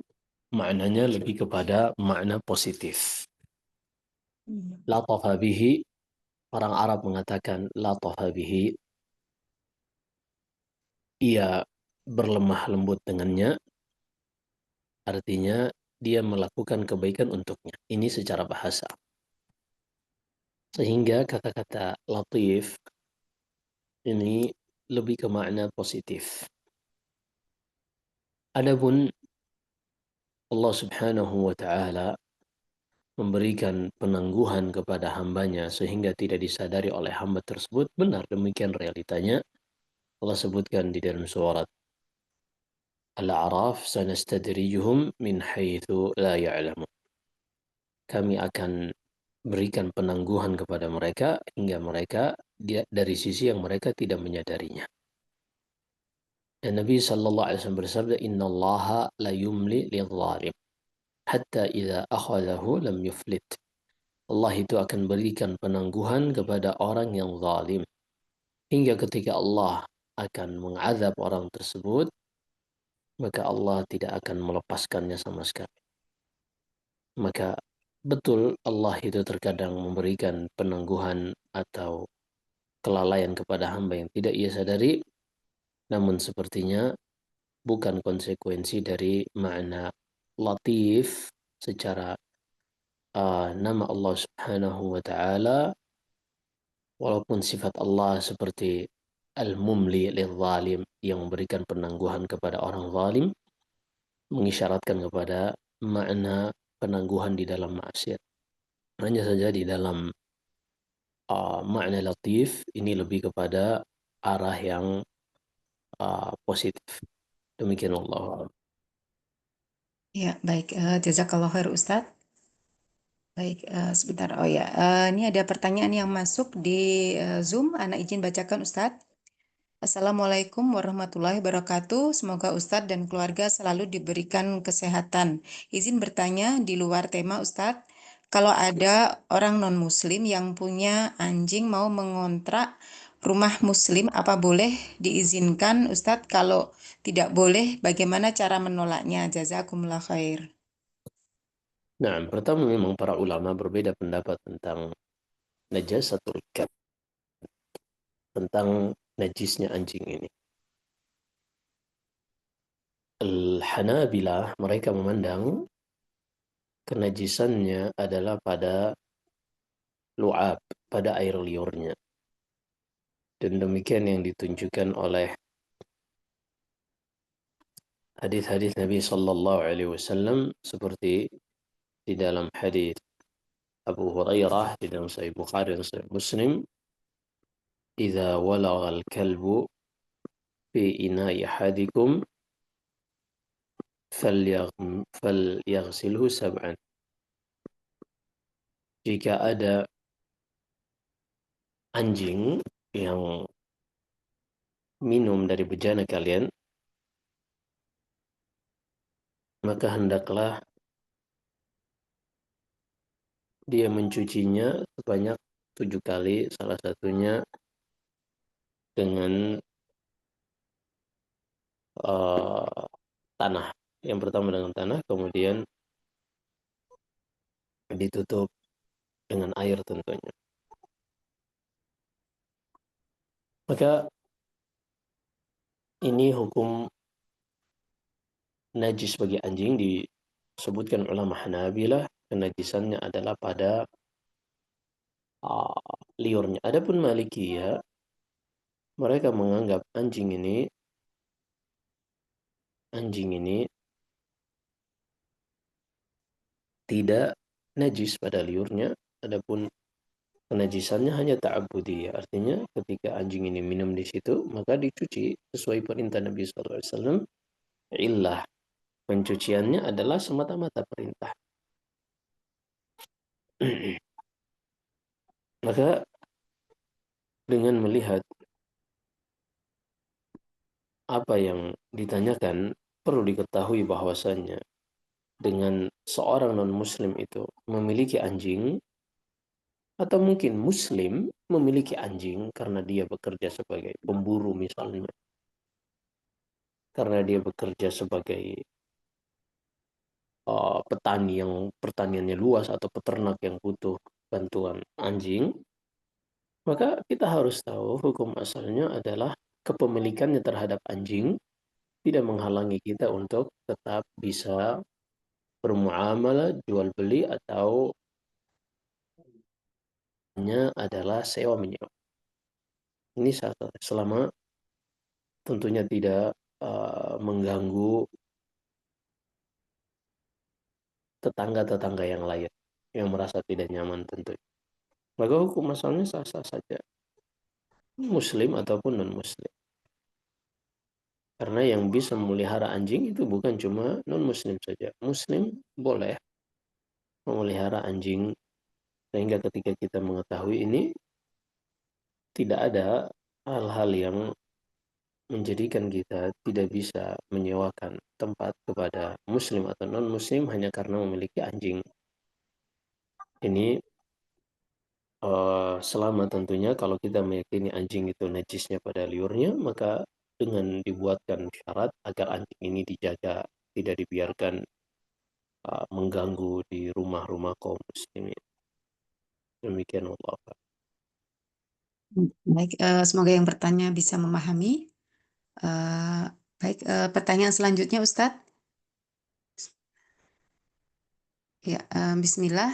maknanya lebih kepada makna positif. Latafa bihi, orang Arab mengatakan latafa bihi, ia berlemah lembut dengannya, artinya dia melakukan kebaikan untuknya. Ini secara bahasa. Sehingga kata-kata latif ini lebih ke makna positif. Adapun Allah Subhanahu wa Ta'ala memberikan penangguhan kepada hambanya sehingga tidak disadari oleh hamba tersebut, benar demikian realitanya. Allah sebutkan di dalam surat Al-A'raf, sanastadrijuhum min haitsu la ya'lamun. Kami akan berikan penangguhan kepada mereka hingga mereka dari sisi yang mereka tidak menyadarinya. Dan Nabi sallallahu alaihi wasallam bersabda, "Innallaha la yumli lidh-dhalim hatta idza akhadhahu lam yuflit." Allah itu akan berikan penangguhan kepada orang yang zalim hingga ketika Allah akan mengazab orang tersebut, maka Allah tidak akan melepaskannya sama sekali. Maka betul Allah itu terkadang memberikan penangguhan atau kelalaian kepada hamba yang tidak ia sadari, namun sepertinya bukan konsekuensi dari makna latif secara nama Allah Subhanahu wa Ta'ala, walaupun sifat Allah seperti al-mumli lil-zalim yang memberikan penangguhan kepada orang zalim, mengisyaratkan kepada makna penangguhan di dalam maksiat. Hanya saja di dalam makna latif ini lebih kepada arah yang positif. Demikian Allah. Ya, baik. Jazakallah khair Ustadz. Baik, sebentar. Oh ya, ini ada pertanyaan yang masuk di Zoom. Anak izin bacakan Ustadz. Assalamualaikum warahmatullahi wabarakatuh. Semoga Ustadz dan keluarga selalu diberikan kesehatan. Izin bertanya di luar tema Ustadz. Kalau ada orang non-muslim yang punya anjing mau mengontrak rumah muslim, apa boleh diizinkan Ustadz? Kalau tidak boleh, bagaimana cara menolaknya? Jazakumullah khair. Nah, pertama memang para ulama berbeda pendapat tentang najasatul kalb, tentang najisnya anjing ini. Al-Hanabilah mereka memandang kenajisannya adalah pada lu'ab, pada air liurnya. Dan demikian yang ditunjukkan oleh hadis-hadis Nabi sallallahu alaihi wasallam seperti di dalam hadis Abu Hurairah di dalam Sahih Bukhari dan Sahih Muslim, "Idza walagha al-kalbu fi ina'i ahadikum فليغسله سبعا. Jika ada anjing yang minum dari bejana kalian, maka hendaklah dia mencucinya sebanyak 7 kali, salah satunya dengan uh, tanah. Yang pertama dengan tanah, kemudian ditutup dengan air tentunya. Maka ini hukum najis bagi anjing disebutkan ulama Hanabilah, kenajisannya adalah pada liurnya. Adapun Malikiyah, mereka menganggap anjing ini tidak najis pada liurnya. Adapun penajisannya hanya ta'abbudi, artinya ketika anjing ini minum di situ maka dicuci sesuai perintah Nabi SAW. Illah pencuciannya adalah semata-mata perintah. Maka dengan melihat apa yang ditanyakan, perlu diketahui bahwasannya dengan seorang non-muslim itu memiliki anjing, atau mungkin muslim memiliki anjing karena dia bekerja sebagai pemburu misalnya, karena dia bekerja sebagai petani yang pertaniannya luas atau peternak yang butuh bantuan anjing, maka kita harus tahu hukum asalnya adalah kepemilikannya terhadap anjing tidak menghalangi kita untuk tetap bisa bermuamalah, jual beli, atau hanya adalah sewa menyewa. Ini selama tentunya tidak mengganggu tetangga-tetangga yang lain yang merasa tidak nyaman tentunya. Maka hukum asalnya sah-sah saja, muslim ataupun non-muslim. Karena yang bisa memelihara anjing itu bukan cuma non-muslim saja. Muslim boleh memelihara anjing, sehingga ketika kita mengetahui ini, tidak ada hal-hal yang menjadikan kita tidak bisa menyewakan tempat kepada muslim atau non-muslim hanya karena memiliki anjing. Ini selama tentunya kalau kita meyakini anjing itu najisnya pada liurnya, maka dengan dibuatkan syarat agar anjing ini dijaga, tidak dibiarkan mengganggu di rumah-rumah kaum muslimin. Demikian Allah. Baik, semoga yang bertanya bisa memahami. Baik, pertanyaan selanjutnya Ustadz. Ya, Bismillah.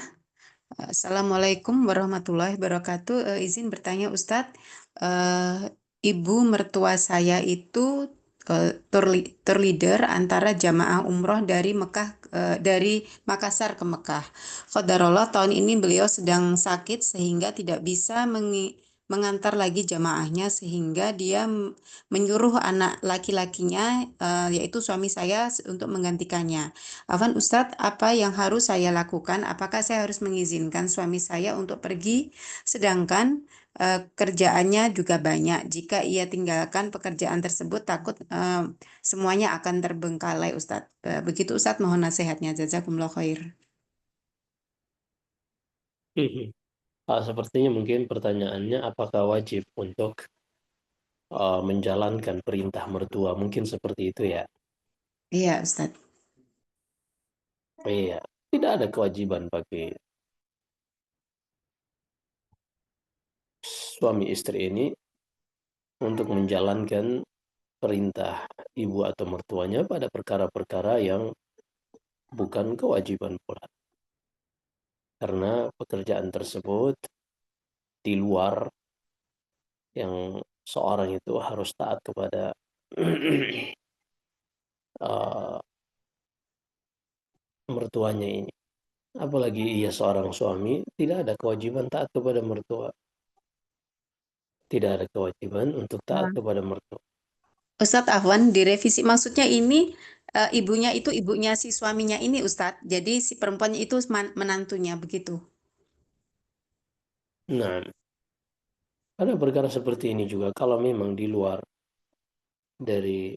Assalamualaikum warahmatullahi wabarakatuh. Izin bertanya Ustadz, ibu mertua saya itu tour leader antara jamaah umroh dari dari Makassar ke Mekah. Qadarullah tahun ini beliau sedang sakit sehingga tidak bisa mengantar lagi jamaahnya, sehingga dia menyuruh anak laki-lakinya, yaitu suami saya, untuk menggantikannya. Afwan Ustadz, apa yang harus saya lakukan? Apakah saya harus mengizinkan suami saya untuk pergi, sedangkan kerjaannya juga banyak? Jika ia tinggalkan pekerjaan tersebut, takut semuanya akan terbengkalai, Ustadz. Begitu Ustadz, mohon nasihatnya. Jazakumullah khair. Sepertinya mungkin pertanyaannya apakah wajib untuk menjalankan perintah mertua, mungkin seperti itu ya. Iya Ustadz. Iya, tidak ada kewajiban bagi suami istri ini untuk menjalankan perintah ibu atau mertuanya pada perkara-perkara yang bukan kewajiban pula. Karena pekerjaan tersebut di luar yang seorang itu harus taat kepada uh, mertuanya ini. Apalagi ia seorang suami, tidak ada kewajiban taat kepada mertua. Tidak ada kewajiban untuk taat kepada mertua. Ustadz Afwan, direvisi maksudnya ini ibunya itu ibunya si suaminya ini Ustadz. Jadi si perempuannya itu menantunya begitu. Nah, ada perkara seperti ini juga kalau memang di luar dari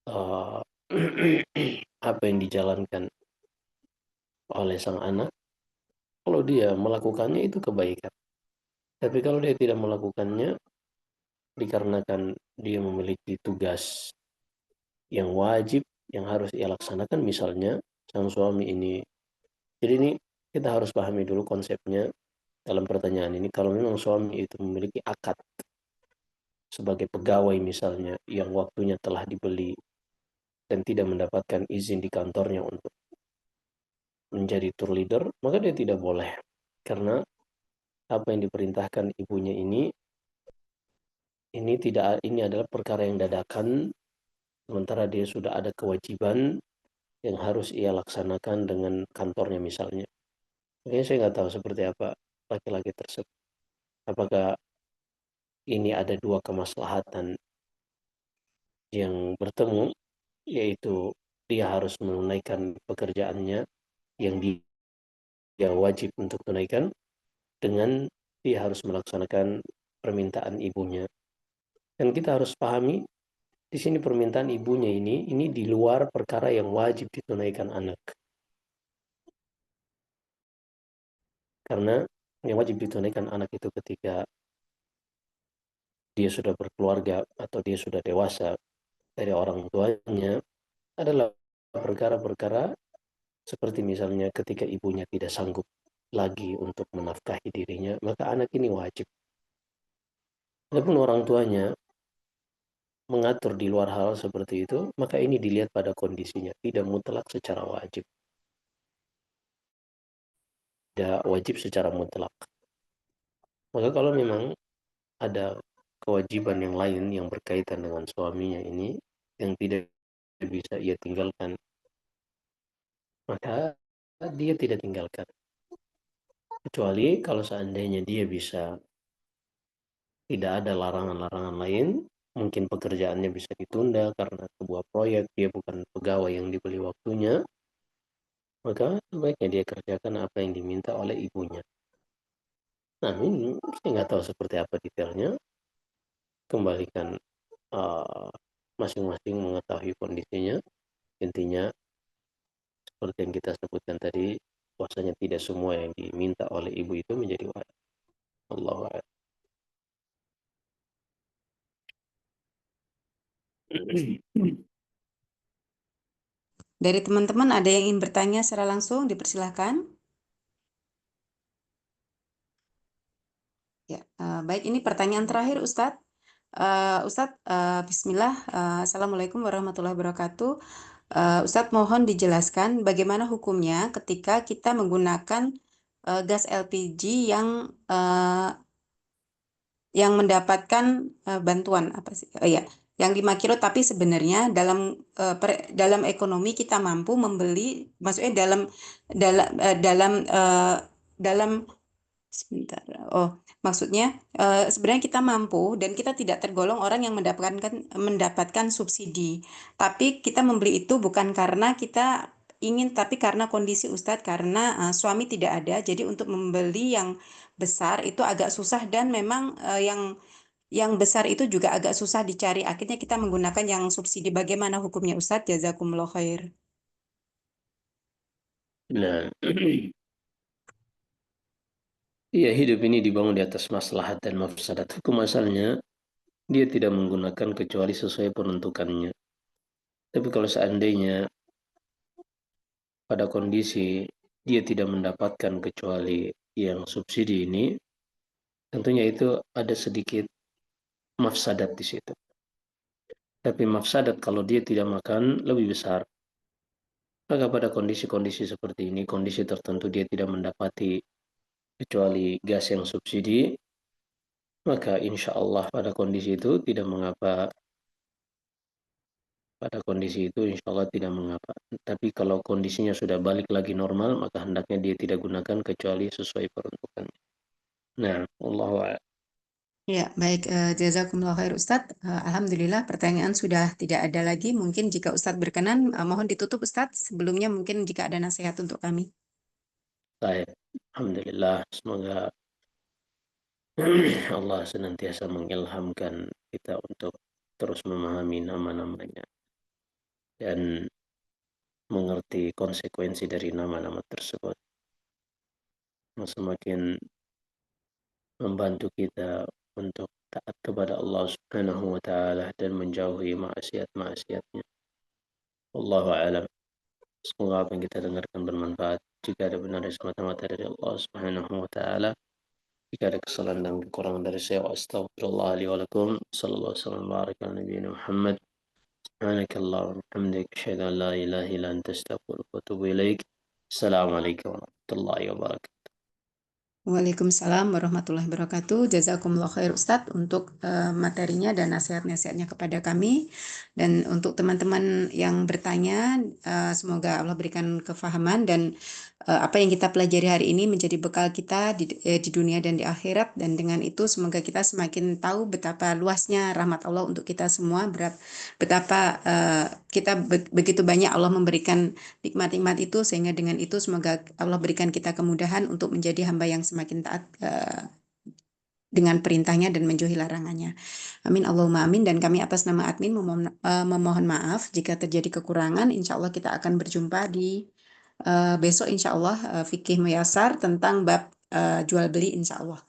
uh, apa yang dijalankan oleh sang anak, kalau dia melakukannya itu kebaikan. Tapi kalau dia tidak melakukannya dikarenakan dia memiliki tugas yang wajib yang harus ia laksanakan, misalnya sang suami ini. Jadi ini kita harus pahami dulu konsepnya dalam pertanyaan ini. Kalau memang suami itu memiliki akad sebagai pegawai misalnya yang waktunya telah dibeli dan tidak mendapatkan izin di kantornya untuk menjadi tour leader, maka dia tidak boleh. Karena apa yang diperintahkan ibunya ini tidak, ini adalah perkara yang dadakan, sementara dia sudah ada kewajiban yang harus ia laksanakan dengan kantornya misalnya. Makanya saya nggak tahu seperti apa laki-laki tersebut. Apakah ini ada dua kemaslahatan yang bertemu, yaitu dia harus menunaikan pekerjaannya yang dia wajib untuk tunaikan, dengan dia harus melaksanakan permintaan ibunya. Dan kita harus pahami di sini permintaan ibunya ini di luar perkara yang wajib ditunaikan anak. Karena yang wajib ditunaikan anak itu ketika dia sudah berkeluarga atau dia sudah dewasa dari orang tuanya adalah perkara-perkara seperti misalnya ketika ibunya tidak sanggup lagi untuk menafkahi dirinya, maka anak ini wajib. Walaupun orang tuanya mengatur di luar hal seperti itu, maka ini dilihat pada kondisinya, tidak mutlak secara wajib. Tidak wajib secara mutlak. Maka kalau memang ada kewajiban yang lain yang berkaitan dengan suaminya ini, yang tidak bisa ia tinggalkan, maka dia tidak tinggalkan. Kecuali kalau seandainya dia bisa, tidak ada larangan-larangan lain, mungkin pekerjaannya bisa ditunda karena sebuah proyek, dia bukan pegawai yang dibeli waktunya, maka sebaiknya dia kerjakan apa yang diminta oleh ibunya. Nah, ini saya nggak tahu seperti apa detailnya. Kembalikan masing-masing mengetahui kondisinya. Intinya seperti yang kita sebutkan tadi, bahwasanya tidak semua yang diminta oleh ibu itu menjadi wajib. Allahu a'lam. Dari teman-teman ada yang ingin bertanya secara langsung, dipersilahkan. Ya, baik ini pertanyaan terakhir Ustadz. Ustadz, Bismillah, Assalamualaikum warahmatullahi wabarakatuh. Ustadz mohon dijelaskan bagaimana hukumnya ketika kita menggunakan gas LPG yang mendapatkan bantuan apa sih? Ya, yang 5 kilo tapi sebenarnya dalam ekonomi kita mampu membeli, maksudnya dalam sebentar. Oh, maksudnya sebenarnya kita mampu dan kita tidak tergolong orang yang mendapatkan subsidi. Tapi kita membeli itu bukan karena kita ingin, tapi karena kondisi Ustadz, karena suami tidak ada. Jadi untuk membeli yang besar itu agak susah dan memang yang besar itu juga agak susah dicari. Akhirnya kita menggunakan yang subsidi. Bagaimana hukumnya Ustadz? Jazakumullah khair. Nah, iya, hidup ini dibangun di atas maslahat dan mafsadat. Hukum asalnya dia tidak menggunakan kecuali sesuai peruntukannya. Tapi kalau seandainya pada kondisi dia tidak mendapatkan kecuali yang subsidi ini, tentunya itu ada sedikit mafsadat di situ. Tapi mafsadat kalau dia tidak makan lebih besar. Maka pada kondisi-kondisi seperti ini, kondisi tertentu dia tidak mendapati kecuali gas yang subsidi, maka insya Allah pada kondisi itu tidak mengapa. Pada kondisi itu insya Allah tidak mengapa. Tapi kalau kondisinya sudah balik lagi normal, maka hendaknya dia tidak gunakan kecuali sesuai peruntukannya. Nah, Allah. Ya, baik. Jazakumullah khair Ustadz. Alhamdulillah pertanyaan sudah tidak ada lagi. Mungkin jika Ustadz berkenan, mohon ditutup Ustadz. Sebelumnya mungkin jika ada nasihat untuk kami. Baik, alhamdulillah. Semoga Allah senantiasa mengilhamkan kita untuk terus memahami nama-namanya dan mengerti konsekuensi dari nama-nama tersebut. Yang semakin membantu kita untuk taat kepada Allah Subhanahu wa taala dan menjauhi maksiat-maksiatnya. Wallahu a'lam. Semoga apa yang kita dengarkan bermanfaat. Jika ada benar semata-mata dari Allah Subhanahu wa taala, jika ada kesalahan dan kekurangan dari saya, astagfirullah li wa lakum. Sallallahu alaihi wasallam baraka ala nabiyina Muhammad. Subhanakallahumma wa bihamdika asyhadu an la ilaha illa anta astaghfiruka wa atubu ilaik. Assalamualaikum warahmatullahi wabarakatuh. Waalaikumsalam warahmatullahi wabarakatuh. Jazakumullah khair Ustadz untuk materinya dan nasihat-nasihatnya kepada kami. Dan untuk teman-teman yang bertanya, semoga Allah berikan kefahaman dan apa yang kita pelajari hari ini menjadi bekal kita di dunia dan di akhirat. Dan dengan itu semoga kita semakin tahu betapa luasnya rahmat Allah untuk kita semua, betapa kita begitu banyak Allah memberikan nikmat-nikmat itu, sehingga dengan itu semoga Allah berikan kita kemudahan untuk menjadi hamba yang semakin taat dengan perintahnya dan menjauhi larangannya. Amin Allahumma amin. Dan kami atas nama admin memohon maaf jika terjadi kekurangan. Insya Allah kita akan berjumpa di besok insya Allah fikih muyasar tentang bab jual beli insya Allah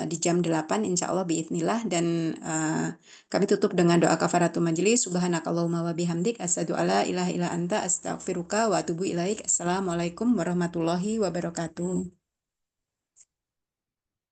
di jam 8 insya Allah biidnillah. Dan kami tutup dengan doa kafaratul majelis. Subhanakallahumma wa bihamdik asyhadu alla ilaha illa anta astaghfiruka wa atubu ilaik. Assalamualaikum warahmatullahi wabarakatuh.